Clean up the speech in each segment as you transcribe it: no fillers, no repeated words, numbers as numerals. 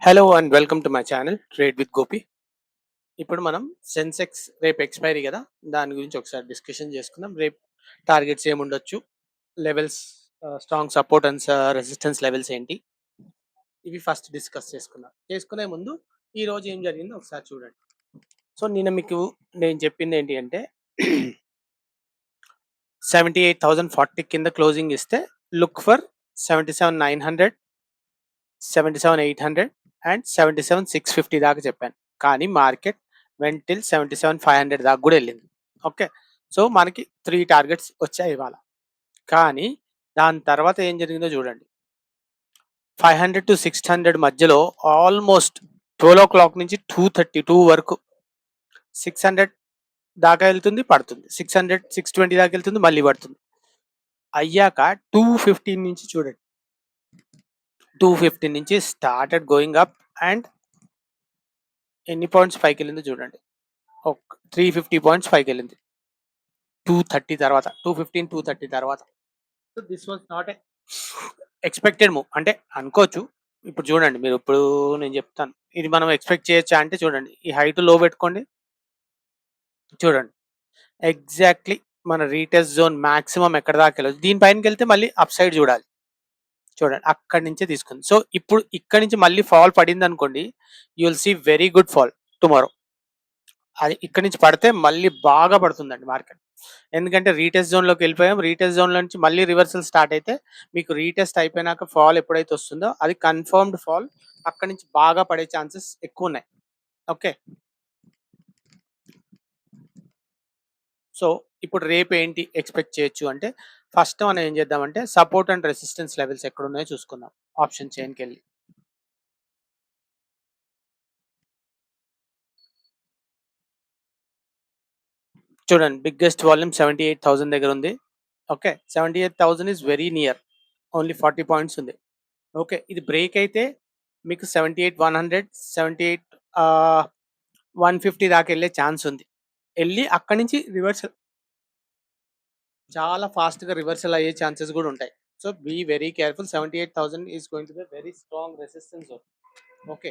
Hello and welcome to my channel trade with Gopi. ఇప్పుడు మనం సెన్సెక్స్ రేపు ఎక్స్పైరీ కదా, దాని గురించి ఒకసారి డిస్కషన్ చేసుకుందాం. రేపు టార్గెట్స్ ఏముండొచ్చు, levels, strong support and resistance levels ఏంటి, ఇవి ఫస్ట్ డిస్కస్ చేసుకుందాం. చేసుకునే ముందు ఈ రోజు ఏం జరిగిందో ఒకసారి చూడండి. సో నేను చెప్పింది ఏంటి అంటే 78,040 కింద క్లోజింగ్ ఇస్తే లుక్ ఫర్ 77,900, 77,800 అండ్ 77,650 దాకా చెప్పాను. కానీ మార్కెట్ వెంటిల్ 77,500 దాకా కూడా వెళ్ళింది. ఓకే, సో మనకి 3 టార్గెట్స్ వచ్చాయి ఇవాళ. కానీ దాని తర్వాత ఏం జరిగిందో చూడండి. 500 to 600 మధ్యలో ఆల్మోస్ట్ 12 o'clock నుంచి 2:32 వరకు 600 దాకా వెళ్తుంది, పడుతుంది. 600, 620 దాకా వెళ్తుంది, మళ్ళీ పడుతుంది. అయ్యాక 215 నుంచి చూడండి, 215 నుంచి స్టార్టెడ్ గోయింగ్ అప్ అండ్ ఎన్ని పాయింట్స్ పైకి వెళ్ళిందో చూడండి. 350 పాయింట్స్ పైకి వెళ్ళింది 230 తర్వాత, 215, 230 తర్వాత. So this was not a expected move అంటే అనుకోవచ్చు. ఇప్పుడు చూడండి, ఇప్పుడు నేను చెప్తాను, ఇది మనం ఎక్స్పెక్ట్ చేయొచ్చా అంటే చూడండి, ఈ హైట్ లో పెట్టుకోండి, చూడండి ఎగ్జాక్ట్లీ మన రీటెస్ట్ జోన్ మాక్సిమం ఎక్కడ దాకా వెళ్ళదు. దీనిపైనకి వెళ్తే మళ్ళీ అప్ సైడ్ చూడాలి. చూడండి అక్కడి నుంచే తీసుకుంది. సో ఇప్పుడు ఇక్కడ నుంచి మళ్ళీ ఫాల్ పడింది అనుకోండి, you will see very good fall tomorrow. అది ఇక్కడ నుంచి పడితే మళ్ళీ బాగా పడుతుందండి మార్కెట్. ఎందుకంటే రీటెస్ట్ జోన్లోకి వెళ్ళిపోయాం. రీటెస్ట్ జోన్లో నుంచి మళ్ళీ రివర్సల్ స్టార్ట్ అయితే మీకు రీటెస్ట్ అయిపోయినాక ఫాల్ ఎప్పుడైతే వస్తుందో అది కన్ఫర్మ్డ్ ఫాల్, అక్కడ నుంచి బాగా పడే ఛాన్సెస్ ఎక్కువ ఉన్నాయి. ఓకే, సో ఇప్పుడు రేపు ఏంటి ఎక్స్పెక్ట్ చేయొచ్చు అంటే, ఫస్ట్ మనం ఏం చేద్దామంటే సపోర్ట్ అండ్ రెసిస్టెన్స్ లెవెల్స్ ఎక్కడ ఉన్నాయో చూసుకుందాం. ఆప్షన్ చైన్కి వెళ్ళి చూడండి, బిగ్గెస్ట్ వాల్యూమ్ 78,000 దగ్గర ఉంది. Okay, 78,000 is very near, only 40 points ఉంది. ఓకే, ఇది బ్రేక్ అయితే మీకు 78,100, 78,150 దాకా వెళ్ళే ఛాన్స్ ఉంది. వెళ్ళి అక్కడి నుంచి రివర్సల్, చాలా ఫాస్ట్గా రివర్సల్ అయ్యే ఛాన్సెస్ కూడా ఉంటాయి. So be very careful. 78,000 is going to be very strong resistance. Okay,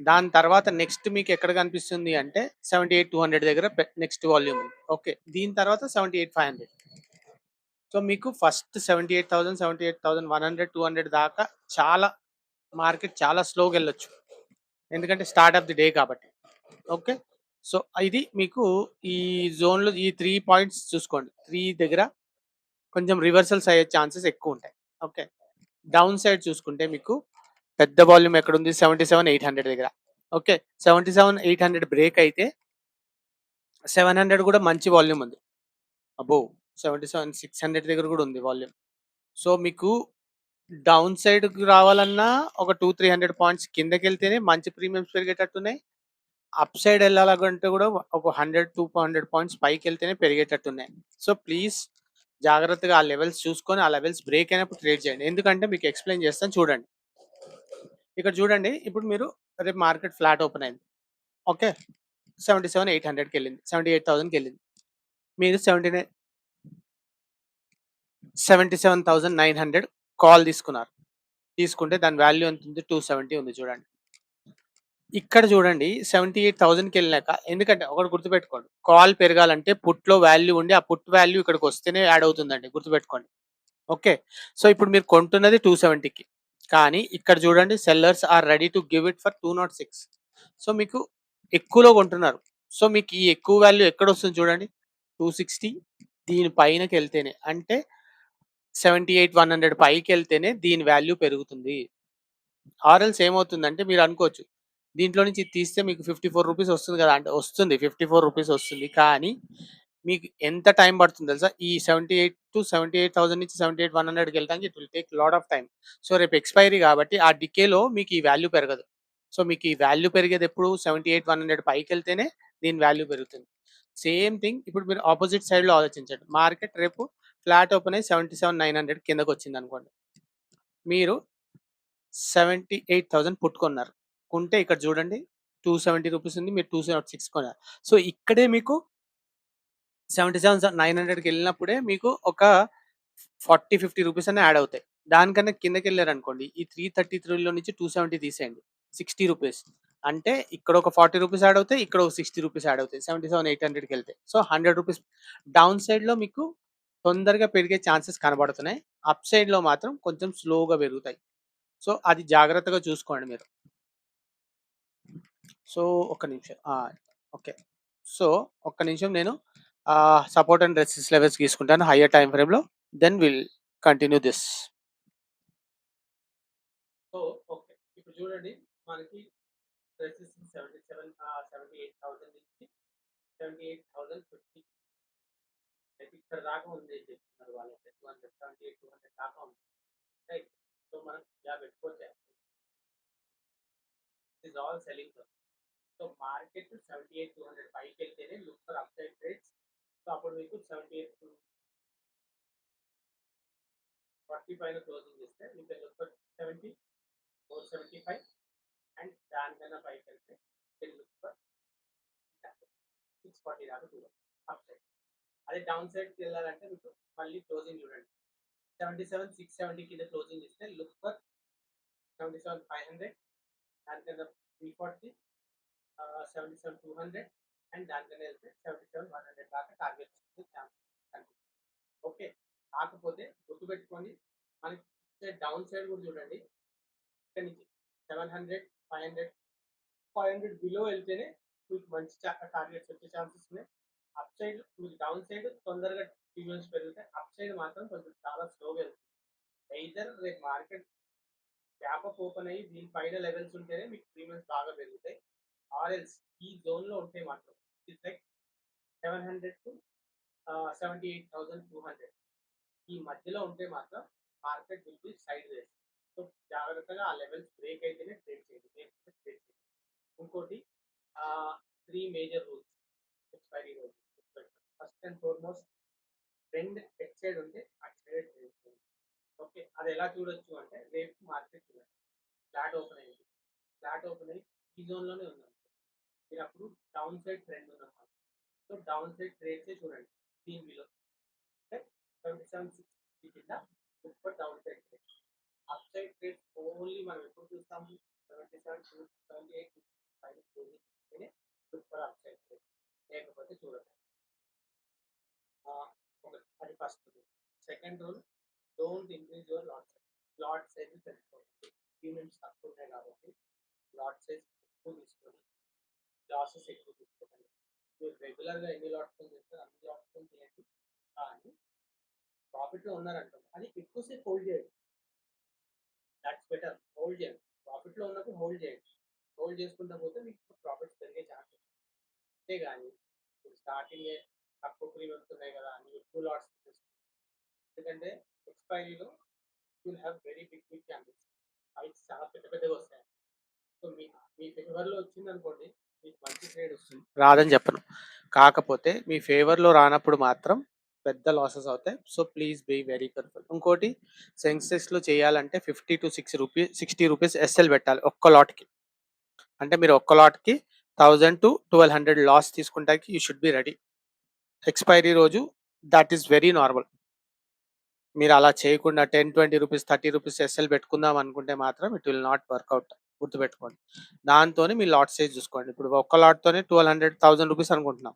దాని తర్వాత నెక్స్ట్ మీకు ఎక్కడ కనిపిస్తుంది అంటే 78,200 దగ్గర నెక్స్ట్ వాల్యూమ్ ఉంది. ఓకే, దీని తర్వాత 78,500. సో మీకు ఫస్ట్ 78,000, 78,100, 200 దాకా చాలా మార్కెట్ చాలా స్లోగా వెళ్ళొచ్చు, ఎందుకంటే స్టార్ట్ ఆఫ్ ది డే కాబట్టి. ఓకే, సో ఇది మీకు ఈ జోన్లో ఈ 3 పాయింట్స్ చూసుకోండి. 3 దగ్గర కొంచెం రివర్సల్స్ అయ్యే ఛాన్సెస్ ఎక్కువ ఉంటాయి. ఓకే, డౌన్ సైడ్ చూసుకుంటే మీకు పెద్ద వాల్యూమ్ ఎక్కడ ఉంది, 77,800 దగ్గర. ఓకే, 77,800 బ్రేక్ అయితే 700 కూడా మంచి వాల్యూమ్ ఉంది. అబో 77,600 దగ్గర కూడా ఉంది వాల్యూమ్. సో మీకు డౌన్ సైడ్ రావాలన్నా ఒక 200-300 పాయింట్స్ కిందకి వెళ్తేనే మంచి ప్రీమియమ్స్ పెరిగేటట్టున్నాయి. అప్ సైడ్ వెళ్ళాలంటే కూడా ఒక 100-200 పాయింట్స్ పైకి వెళ్తేనే పెరిగేటట్టున్నాయి. సో ప్లీజ్ జాగ్రత్తగా ఆ లెవెల్స్ చూసుకొని, ఆ లెవెల్స్ బ్రేక్ అయినప్పుడు ట్రేడ్ చేయండి. ఎందుకంటే మీకు ఎక్స్ప్లెయిన్ చేస్తాను చూడండి. ఇక్కడ చూడండి, ఇప్పుడు మీరు రేపు మార్కెట్ ఫ్లాట్ ఓపెన్ అయింది. ఓకే, 77,800కి వెళ్ళింది, 78,000కి వెళ్ళింది. మీరు 77,900 కాల్ తీసుకున్నారు. తీసుకుంటే దాని వాల్యూ ఎంత ఉంది, 270 ఉంది. చూడండి ఇక్కడ చూడండి, 78,000కి వెళ్ళాక, ఎందుకంటే ఒకటి గుర్తుపెట్టుకోండి, కాల్ పెరగాలంటే పుట్లో వాల్యూ ఉండి ఆ పుట్ వాల్యూ ఇక్కడికి వస్తేనే యాడ్ అవుతుందండి, గుర్తుపెట్టుకోండి. ఓకే, సో ఇప్పుడు మీరు కొంటున్నది 270కి, కానీ ఇక్కడ చూడండి sellers are ready to give it for 206. So మీకు ఎక్కువలో కొంటున్నారు. సో మీకు ఈ ఎక్కువ వాల్యూ ఎక్కడ వస్తుంది చూడండి, 260. దీని పైనకి వెళ్తేనే, అంటే 78,100 పైకి వెళ్తేనే దీని వాల్యూ పెరుగుతుంది. ఆర్ఎల్స్ ఏమవుతుందంటే మీరు అనుకోవచ్చు, దీంట్లో నుంచి తీస్తే మీకు 54 రూపీస్ వస్తుంది కదా అంటే, వస్తుంది 54 రూపీస్ వస్తుంది. కానీ మీకు ఎంత టైం పడుతుంది తెలుసా, ఈ 78,000 నుంచి 78,100కి వెళ్ళడానికి it will take lot of time. So రేపు ఎక్స్పైరీ కాబట్టి ఆ డికేలో మీకు ఈ వాల్యూ పెరగదు. సో మీకు ఈ వాల్యూ పెరిగేది ఎప్పుడు, 78,100 పైకి వెళ్తేనే దీని వాల్యూ పెరుగుతుంది. సేమ్ థింగ్ ఇప్పుడు మీరు ఆపోజిట్ సైడ్లో ఆలోచించండి. మార్కెట్ రేపు ఫ్లాట్ ఓపెన్ అయ్యి 77,900 కిందకు వచ్చింది అనుకోండి, మీరు 78,000 పుట్టుకున్నారు. కొంటే ఇక్కడ చూడండి 270 రూపీస్ ఉంది, మీరు 206 కొన్నారు. సో ఇక్కడే మీకు 77,900కి వెళ్ళినప్పుడే మీకు ఒక 40-50 రూపీస్ అనే యాడ్ అవుతాయి. దానికన్నా కిందకి వెళ్ళారనుకోండి, ఈ 333లో నుంచి 270 తీసేయండి, రూ. 60. అంటే ఇక్కడ ఒక రూ. 40 యాడ్ అవుతాయి. ఇక్కడ ఒక రూ. 60 యాడ్ అవుతాయి. 77,800కి వెళ్తాయి. సో, రూ. 100 డౌన్ సైడ్‌లో మీకు తొందరగా పెరిగే ఛాన్సెస్ కనబడుతున్నాయి. అప్ సైడ్‌లో మాత్రం కొంచెం స్లోగా పెరుగుతాయి. సో, అది జాగ్రత్తగా చూసుకోండి మీరు. సో, ఒక్క నిమిషం. ఓకే. సో, ఒక్క నిమిషం నేను సపోర్ట్ అండ్ రెసిస్టెన్స్ లెవెల్స్ గీసుకుంటాను హైయర్ టైమ్ ఫ్రేమ్‌లో. Then will continue this. So, okay. ఇప్పుడు చూడండి మనకి రెసిస్టెన్స్ 78,000 నుంచి 78,050 అయితే ఇక్కడ దాకా ఉంది అని చెప్తున్నారు వాళ్ళైతే. 200, 78, 200 దాకా ఉంది. రైట్. సో, మనం ఇలా పెట్టుకోవచ్చు. It is all selling zone. So, market 78,200 పైకెళ్తేనే look for upside trades. So, అప్పుడు మీకు 78 40 పైన క్లోజింగ్ ఇస్తే you can look for 70, 475 and దానికన్నా పైకెళ్తే యూ కెన్ లుక్ ఫర్ 640 దాకా చూడండి అప్‌సైడ్. అదే డౌన్ సైడ్‌కి వెళ్ళాలంటే మీకు మళ్ళీ క్లోజింగ్ చూడండి. 77, 670 కింద క్లోజింగ్ ఇస్తే లుక్ ఫర్ 77,500 దానికన్నా 340, 77,200 అండ్ దానికన్నా వెళ్తే 77,100 దాకా టార్గెట్ ఛాన్సెస్ కనిపిస్తాయి. ఓకే. కాకపోతే గుర్తుపెట్టుకోండి మనకి డౌన్ సైడ్ కూడా చూడండి. ఇక్కడ నుంచి 700, 500, 500 బిలో వెళ్తేనే మీకు మంచి టార్గెట్స్ వచ్చే ఛాన్సెస్ ఉన్నాయి. అప్ సైడ్ మీకు డౌన్ సైడ్ తొందరగా ప్రీమియమ్స్ పెరుగుతాయి. అప్ సైడ్ మాత్రం కొంచెం చాలా స్లోగా వెళ్తుంది. ఎయిదర్ రేపు మార్కెట్ గ్యాప్ అప్ ఓపెన్ అయ్యి దీని పైన లెవెల్స్ ఉంటేనే మీకు ప్రీమియమ్స్ బాగా పెరుగుతాయి. ఆర్ఎల్స్ ఈ జోన్లో ఉంటే మాత్రం ఇట్స్ లైక్ 700 టు 78,200 ఈ మధ్యలో ఉంటే మాత్రం market will be side ways. So, జాగ్రత్తగా ఆ లెవెల్స్ బ్రేక్ అయితేనే ట్రేడ్ చేయండి. లేకపోతే ట్రేడ్ చేయండి. ఇంకోటి 3 మేజర్ రూల్స్ ఎక్స్‌పైరీ రోజు. First and foremost trend at side ఉంటే అటు సైడే ట్రేడ్ చేయండి. ఓకే. అది ఎలా చూడొచ్చు అంటే రేపు మార్కెట్ చూడండి. ఫ్లాట్ ఓపెన్ అయింది. ఫ్లాట్ ఓపెన్ అయ్యి ఈ జోన్‌లోనే ఉందనుకోండి. మీరు అప్పుడు డౌన్ సైడ్ ట్రెండ్ ఉందన్నమాట. సో, డౌన్ సైడ్ ట్రేడ్సే చూడండి. దీని బిలో అంటే 77,660 కింద look for down side trades. Up side trades only మనం ఎప్పుడు చూస్తాము 77, 78 పైన క్లోజింగ్ ఇస్తేనే look for up side trades. లేకపోతే చూడండి. ఒకటి అది first rule. Second rule don't increase your lot size. Lot size పెంచుకోండి. పేమెంట్స్ తక్కువ ఉన్నాయి కాబట్టి లాట్ సైజ్ ఎక్కువ తీసుకొని లాసెస్ ఎక్కువ తీసుకోకండి. మీరు రెగ్యులర్గా ఎన్ని లాట్స్ చేస్తారు అన్ని లాట్స్ చేయండి. కానీ ప్రాఫిట్లో ఉన్నారనుకోండి అది ఎక్కువసేపు హోల్డ్ చేయండి. That's better. హోల్డ్ చేయండి. ప్రాఫిట్లో ఉన్నప్పుడు హోల్డ్ చేయండి. హోల్డ్ చేసుకుంటా పోతే మీకు ప్రాఫిట్స్ పెరిగే ఛాన్సెస్. అంతేగాని ఇప్పుడు స్టార్టింగే తక్కువ ప్రీమియమ్స్ ఉన్నాయి కదా అని ఎక్కువ లాట్స్ తీసుకోండి. ఎందుకంటే ఎక్స్పైరీలో will have very big big candles. అవి చాలా పెద్ద పెద్దగా వస్తాయి. సో, మీ మీ ఫేవర్లో వచ్చిందనుకోండి మీకు మంచి ట్రేడ్ వస్తుంది. రాదని చెప్పను. కాకపోతే మీ ఫేవర్లో రానప్పుడు మాత్రం పెద్ద లాసెస్ అవుతాయి. So, please be very careful. ఇంకోటి సెన్సెక్స్‌లో చేయాలంటే 50-60 రూపీస్ ఎస్ఎల్ పెట్టాలి ఒక్క లాట్‌కి. అంటే మీరు ఒక్క లాట్‌కి 1000-1200 లాస్ తీసుకుంటానికి you should be ready. Expiry రోజు దట్ ఈస్ వెరీ నార్మల్. మీరు అలా చేయకుండా 10, 20 రూపీస్, 30 రూపీస్ ఎస్ఎల్ పెట్టుకుందాం అనుకుంటే మాత్రం ఇట్ విల్ నాట్ వర్కౌట్. గుర్తుపెట్టుకోండి. దాంతోనే మీ లాట్ సైజ్ చూసుకోండి. ఇప్పుడు ఒక్క లాట్‌తోనే 1200, 1000 రూపీస్ అనుకుంటున్నాం.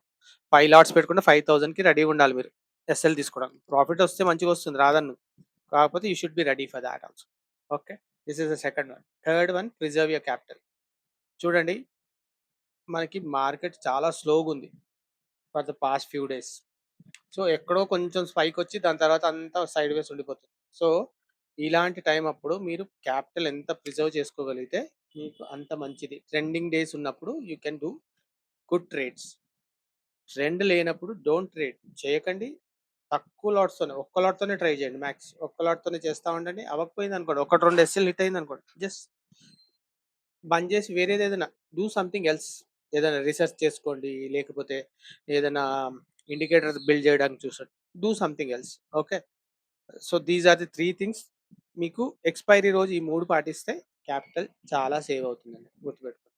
5 లాట్స్ పెట్టుకుంటే 5000కి రెడీగా ఉండాలి మీరు ఎస్ఎల్ తీసుకోవడానికి. ప్రాఫిట్ వస్తే మంచిగా వస్తుంది రాదన్ను. కాకపోతే you should be ready for that also. Okay. This is the second one. Third one preserve your capital. చూడండి మనకి మార్కెట్ చాలా స్లోగా ఉంది for the past few days. So, ఎక్కడో కొంచెం స్పైక్ వచ్చి దాని తర్వాత అంతా సైడ్ వేస్ ఉండిపోతుంది. సో, ఇలాంటి టైం అప్పుడు మీరు క్యాపిటల్ ఎంత ప్రిజర్వ్ చేసుకోగలిగితే మీకు అంత మంచిది. ట్రెండింగ్ డేస్ ఉన్నప్పుడు you can do good trades. Trend లేనప్పుడు డోంట్ ట్రేడ్ చేయకండి. తక్కువ లాట్స్తోనే ఒక్క లాట్‌తోనే ట్రై చేయండి మ్యాక్స్. ఒక్క లాట్‌తోనే చేస్తా ఉండండి. అవ్వకపోయింది అనుకోండి. 1, 2 ఎస్ఎల్ హిట్ అయింది అనుకోండి. జస్ట్ బంద్ చేసి వేరేది ఏదైనా డూ సంథింగ్ ఎల్స్. ఏదైనా రీసెర్చ్ చేసుకోండి. లేకపోతే ఏదైనా ఇండికేటర్ బిల్డ్ చేయడానికి చూసండి. Do something else. Okay. So, these are the 3 things. మీకు ఎక్స్‌పైరీ రోజు ఈ 3 పాటిస్తే క్యాపిటల్ చాలా సేవ్ అవుతుందండి. గుర్తుపెట్టుకోండి.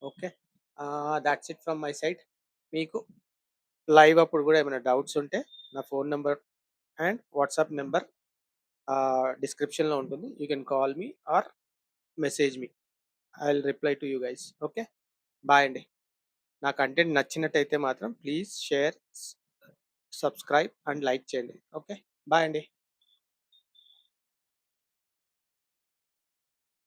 Okay. That's it from my side. మీకు లైవ్ అప్పుడు కూడా ఏమైనా డౌట్స్ ఉంటే నా phone number and WhatsApp number డిస్క్రిప్షన్‌లో ఉంటుంది. You can call me or message me. I will reply to you guys. Okay. Bye అండి. నా కంటెంట్ నచ్చినట్టయితే మాత్రం please share, subscribe and like చేయండి. ఓకే. బాయ్ అండి.